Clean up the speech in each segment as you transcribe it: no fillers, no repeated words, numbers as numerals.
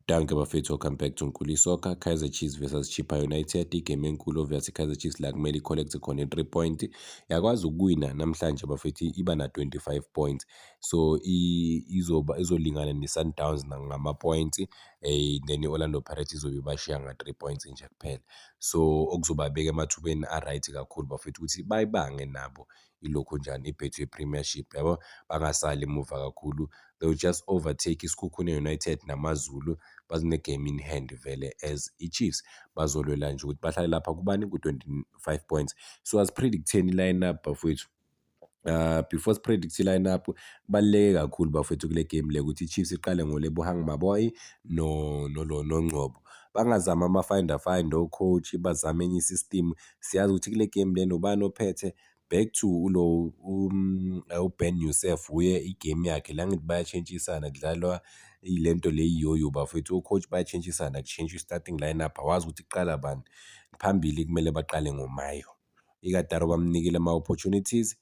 Danke bafethu, welcome back to Nkuli Soccer. Kaizer Chiefs versus Chippa United, igame enkulu obviously Kaizer Chiefs la kumele i-collect khona i-3 point. Yakwazi ukuwina namhlanje bafethu, iba na 25 points. So izolingana ne-Sundowns ngama-points, then i-Orlando Pirates izobe ibashiya nga-3 points nje kuphela. So okuzobabeka emathubeni a-right kakhulu bafethu ukuthi bayibange nabo ilokhu njani ibhethu ye-Premiership yabo, bangasali emuva kakhulu. They will just overtake iSikhukhune United namaZulu, bazine-game in hand vele as i-Chiefs bazolwela nje ukuthi bahlale lapha kubani ku-25 points. So asipredict-eni i-line-up bafowethu. Before sipredict i-line-up, kubaluleke kakhulu bafowethu kule game le ukuthi i-Chiefs iqale ngoLebohang Maboy noNgcobo. Bangazama ama-find o-coach, bazame enye i-system. Siyazi ukuthi kule game le nobani ophethe back to uBen Yusuf, uye igame yakhe la ngithi bayatshentshisana kudlalwa ilento le iyoyo bafethu, o-coach bayatshentshisana kushintsha i-starting lineup, awazi ukuthi kuqala bani. Phambili kumele baqale ngoMayo. IKataro bamnikile ama-opportunities,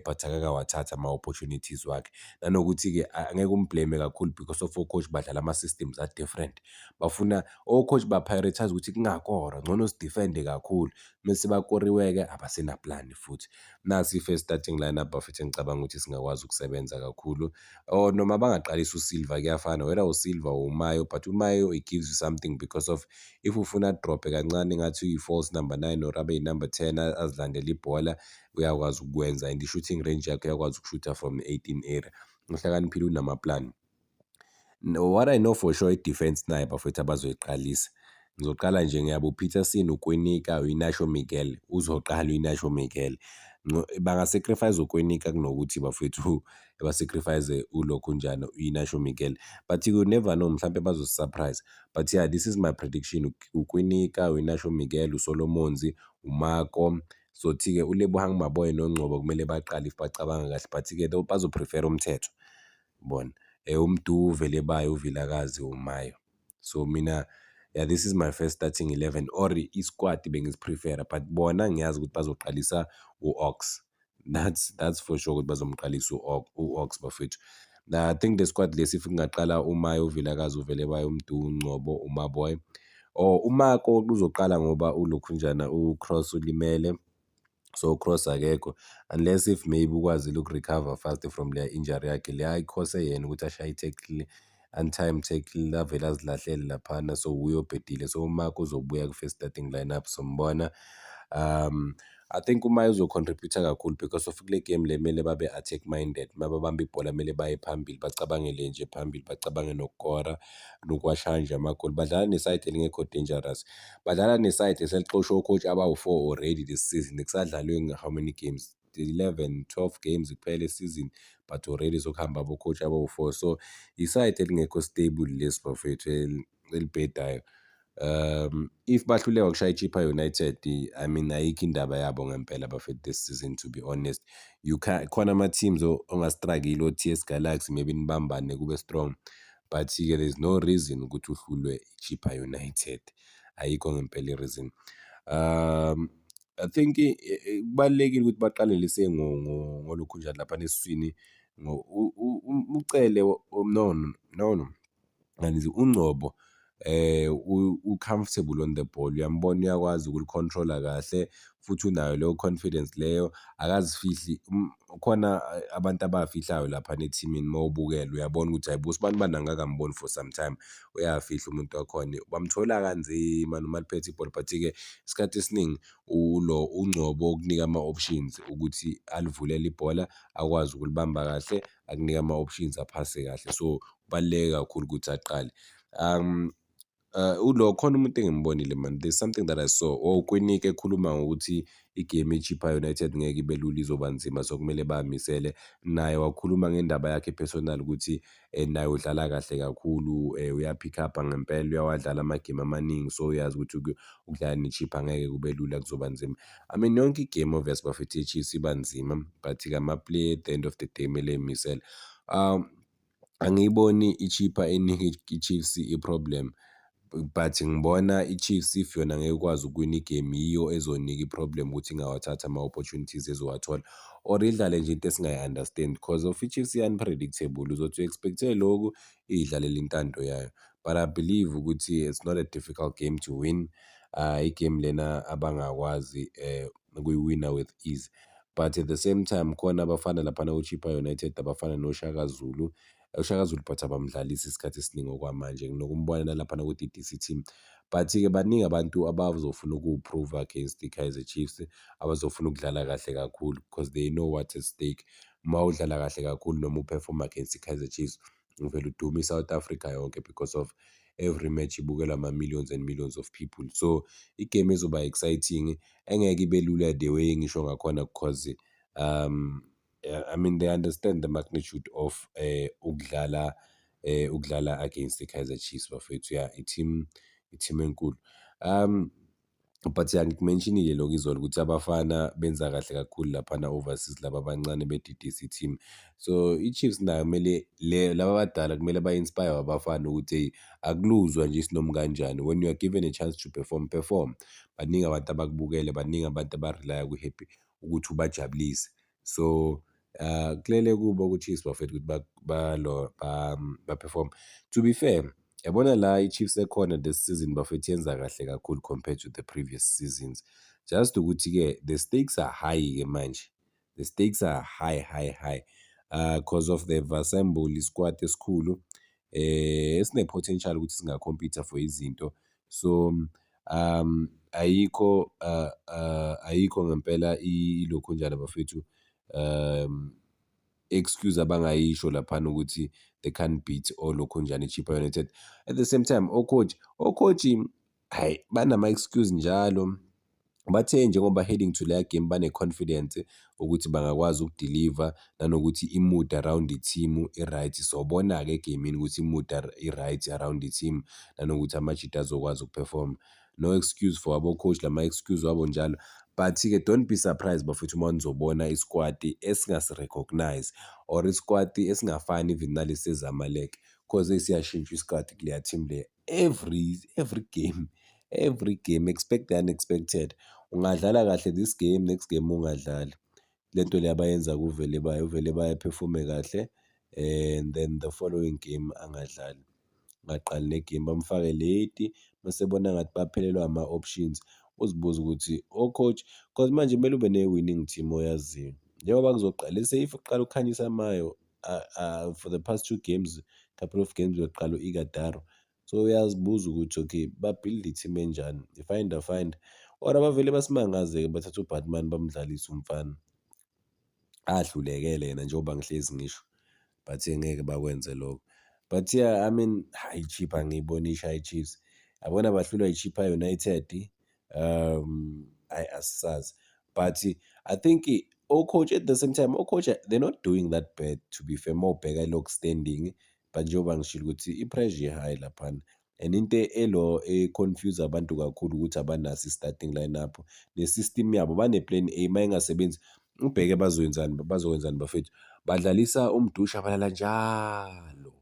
but akakawathatha ama-opportunities wakhe. Nanokuthi-ke angeke umblame kakhulu because of o-coach badlala ama-systems are-different. Bafuna o-coach ba-prioritize ukuthi kungakora, ngcono sidefende kakhulu. Mese bakoriwe-ke abasenaplani futhi. Nasi i-first starting lineup bafethu engicabanga ukuthi singakwazi ukusebenza kakhulu. Or noma bangaqalisa uSilva kuyafana, whether uSilva or uMayo, but uMayo it gives you something because of if ufuna drop kancane ngathi uyi-false number 9 or abe yi-number 10 azilandela ibhola, uyakwazi ukwenza and i-shooting range yakhe uyakwazi ukushootha from 18 area. Uhlakaniphile unamaplani. No, what I know for sure i-defense nayo bafethu abazoyiqalisa. Ngizoqala nje ngiyabo Peterson, uKwinika, uInacio Miguel, uzoqala uInacio Miguel. Banga-sacrifice uKwinika kunokuthi bafethu ba-sacrifice ulokhunjana uInacio Miguel, but you never know, mhlampe bazosurprise. But yeah, this is my prediction. uKwinika, uInacio Miguel, uSolomonzi, uMarco. So thi-ke uLebohang Maboy noNgcobo kumele baqale if bacabanga kahle, but-ke bazoprefera umthetho bona. Umdu vele bayo uVilakazi, uMayo. So mina, yeah, this is my first starting 11 or i-squad bengiziprefera, but bona ngiyazi ukuthi bazoqalisa u-Ox. That's for sure ukuthi bazomqalisa u-Ox bafethu. I think the squad lesi if ngingaqala uMayo, uVilakazi, uvele bayo, umdu, uNgcobo, uMaboy. Or uMarco uzoqala ngoba ulokhunjana uCross ulimele. So Cross akekho, unless if maybe ukwazile ukurecover fast from their injury yakhe le ayikhose yena ukuthi ashaye i-tackle, untime tackle, avele azilahlele laphana. So uye obhedile, so uMarco uzobuya ku-first starting lineup sombona. I think uMayo uzocontribute kakhulu because of kule game le mele babe attack minded, mababamba ibhola mele baye phambili, bacabangele nje phambili, bacabange nokukora nokuwashaya nje amagoli. Badlala neside elingekho dangerous, badlala neside eselixoshwe o-coach abawu-4 already this season. Kusadlalwe how many games? 11, 12 games kuphela season, but already sokuhamba abo-coach abawu-4. So iside elingekho stable lesi bafethu elibhedayo. If bahluleka ukushaya iChippa United, I mean ayikho indaba yabo ngempela bafethu this season, to be honest. Khona ama-teams ongastruggle, o-TS Galaxy maybe nibambane kube strong, but-ke there's no reason ukuthi uhlulwe iChippa United. Ayikho ngempela i-reason. I think kubalulekile ukuthi baqalelise ngolokhunjani lapha esiswini. Ucele uNgcobo u-comfortable on the ball, uyambona uyakwazi ukulicontrola kahle futhi unayo leyo confidence leyo, akazifihli. Khona abantu abafihlayo lapha nethimini mawubukela uyabona ukuthi hayibo uSibani angakamboni for some time, uyafihla umuntu wakhona, bamthola kanzima noma liphethe ibhola. But-ke isikhathi esiningi uNgcobo ukunika ama-options ukuthi alivulele ibhola, akwazi ukulibamba kahle, akunika ama-options aphase kahle. So kubaluleke kakhulu ukuthi aqale. Khona umuntu engimbonile man, there's something that I saw uKwinika ekhuluma ngokuthi igame iChippa United ngeke ibe lula, izoba nzima, so kumele bamisele. Naye wakhuluma ngendaba yakhe personal ukuthi naye udlala kahle kakhulu, uyapick up ngempela, uyawadlala amagame amaningi, so uyazi ukuthi ukudlala neChippa ngeke kube lula, kuzoba nzima. I mean yonke igame obvious bafethu iChiefs iba nzima, but-ke ama-play at the end of the day mele emisele. Angiyiboni iChippa enika i-Chiefs i-problem, but ngibona i-Chiefs if yona ngeke ikwazi ukuwina igame, yiyo ezonika i-problem ukuthi ingawathatha ama-opportunities ezowathola or idlale nje into esingayi-understand because of i-Chiefs i-unpredictable. Uzothi u-expect-e lokhu, idlalele intando yayo, but I believe ukuthi it's not a difficult game to win. I-game lena abangakwazi ukuyiwina with ease, but at the same time khona abafana laphana ku-Chippa United abafana noShaka Zulu. uShaka Zulu but abamdlalisi isikhathi esiningi okwamanje nokumbona nalaphana ku-DDC team. But-ke baningi abantu abazofuna ukuwuprove against i-Kaizer Chiefs, abazofuna ukudlala kahle kakhulu because they know what's at stake. Uma udlala kahle kakhulu noma uperform against i-Kaizer Chiefs, uvele udume i-South Africa yonke because of every match ibukelwa ama-millions and millions of people. So igame izoba exciting, engeke ibe lula the way ngisho ngakhona because I mean they understand the magnitude of ukudlala against the-Kaizer Chiefs bafethu. Yeah, i-team enkulu. But ngikumentionile lokho izolo ukuthi abafana benza kahle kakhulu laphana overseas laba abancane be-DDC team. So i-Chiefs nayo kumele laba abadala kumele ba-inspire abafana ukuthi hey, akuluzwa nje isinoma kanjani. When you are given a chance to perform. Baningi abantu abakubukele, baningi abantu abarelaya ku-happy ukuthi ubajabulise. So kulele kubo ku-Chiefs bafethu ukuthi ba-perform. To be fair, yabona la i-Chiefs ekhona this season bafethu yenza kahle kakhulu compared to the previous seasons. Just ukuthi-ke the stakes are high-ke manje. The stakes are high. Because of the assemble squad esikhulu esine-potential ukuthi singakompitha for izinto. So ayikho ngempela ilokhunjana bafethu excuse abangayisho laphana ukuthi they can't beat olokhunjana i-Chippa United. At the same time ocoach hayi banama-excuse njalo. Bathe njengoba heading to leya game bane-confidence ukuthi bangakwazi ukudiliva nanokuthi i-mood around i-team i-right. Sobona-ke egamini ukuthi i-mood i-right around i-team nanokuthi ama-Cheetah azokwazi ukuperform. No excuse for abo-coach, lama-excuse wabo njalo. But-ke don't be surprised bafethu uma nizobona i-squad esingasi-recognize or i-squad esingafani even nalesi eZamalek because siyashintsha isikhathi kuleya team leya. Every game expect the unexpected. Ungadlala kahle this game, next game ungadlali. Lento le abayenza kuvele bayaperforme kahle and then the following game angadlali. Baqale negame bamfake late mase bona ngathi baphelelwa ama-options. Uzibuza ukuthi coach because manje kumele ube ne-winning team oyaziyo. Njengoba kuzoqala if uqala ukukhanyisa amayo for the past 2 games, couple of games beqala u-Ighodaro. So uyazibuza ukuthi okay ba-build i-team enjani, find or abavele basimangaze-ke bathatha uBatman bamdlalise umfana ahlulekele yena njengoba ngihlezi ngisho, but ngeke bakwenze lokho. But yeah, I mean hayi i-Chippa angiyiboni i-Chiefs. Yabona bahlulwa i-Chippa United asisazi, but I think coach at the same time coach they're not doing that bad to be fair. Mawubheka lock standing, but njengoba ngishilo ukuthi i-pressure high laphana and into e-confuse abantu kakhulu ukuthi abanaso i-starting lineup ne-system yabo bane-plan A mayingasebenzi ubheke bazokwenzani bafethu. Badlalisa uMdu shabalala njalo,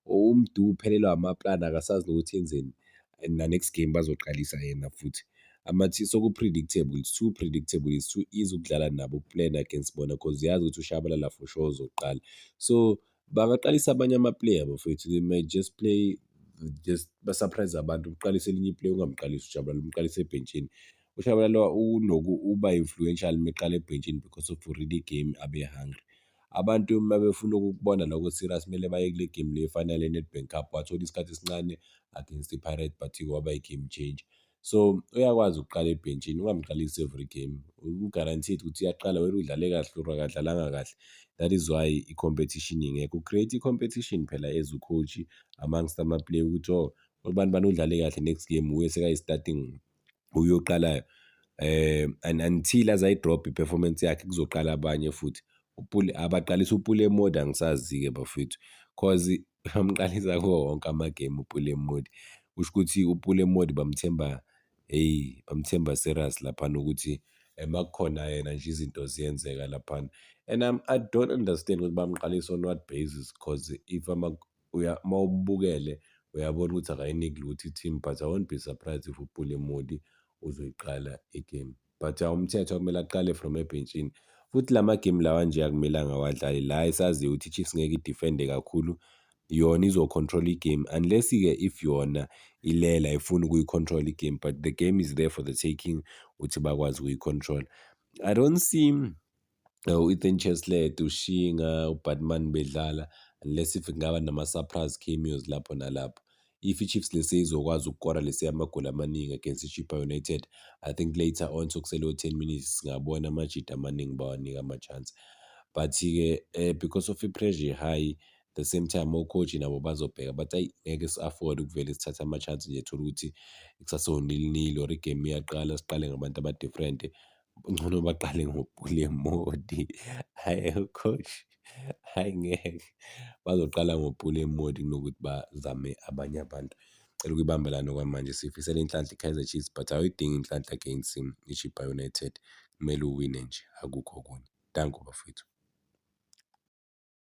uMdu uphelelwa amaplan akasazi nokuthi enzeni and the next game bazoqalisa yena futhi. Soku-predictable, it's too predictable, it's too easy ukudlala nabo, ukuplan against bona because yazi ukuthi uShabalala for sure uzoqala. So bangaqalisa abanye ama-player bafethu, they might just play basurprise abantu. Uqalise elinye iplayer ungamqalisi uShabalala, umqalise ebhenchini. uShabalala uba influential meqala ebhenchini because of already game abe hungry. Abantu uma befuna ukubona lokho serious kumele baye kule game le efana ne-Nedbank Cup, wathola isikhathi esincane against i-Pirate but waba i-game changer. So uyakwazi ukuqala ebhenchini, ungamqalisi every game. U-guaranteed ukuthi uyaqala wena udlale kahle or akadlalanga kahle. That is why i-competition ingekho. Create i-competition phela as u-coach amongst ama-player ukuthi bani udlale kahle next game uye sekayi-starting uyoqalayo until azayi-drop i-performance yakhe kuzoqala abanye futhi. Abaqalisa uPule Mode angisazi-ke bafethu cause bamqalisa kuwo wonke amagame uPule Mode. Kusho ukuthi uPule Mode bamthemba serious laphana ukuthi makukhona yena nje izinto ziyenzeka laphana. And I don't understand ukuthi bamqalisa on what basis cause if mawubukele uyabona ukuthi akayiniki lutho i-team, but I won't be surprised if uPule Mode uzoyiqala igame. But umthetho kumele aqale from ebhenchini. Futhi lama game lawa nje akumelanga wadlale la esaziyo ukuthi i-Chiefs ngeke i-defende kakhulu yona izo-control i-game unless-ke if yona ilela ifuna ukuyi-control i-game, but the game is there for the taking ukuthi bakwazi ukuyi-control. I don't see u-Ethan Cheslet, uShinga, uBatman bedlala unless if kungaba nama-surprise cameos lapho nalapho. If i-Chiefs lese izokwazi ukukora lesi amagoli amaningi against i-Chippa United, I think later on sokusele 10 minutes singabona amajita amaningi bawanika ama-chance. But-ke because of i-pressure high, the same time o-coach nabo bazobheka but ayi ngeke si-afford ukuvele sithathe ama-chance nje thola ukuthi kusaso-nil-nil or igame iyaqala siqale ngabantu aba-different. Ngcono baqale ngoPule Modi, hhayi coach, hhayi ngeke bazoqala ngoPule Modi kunokuthi bazame abanye abantu. Cela ukuyibambelana kwamanje sifisela inhlanhla i-Kaizer Chiefs but awuyidingi inhlanhla against i-Chippa United, kumele uwine nje akukho okunye. Danko bafowethu.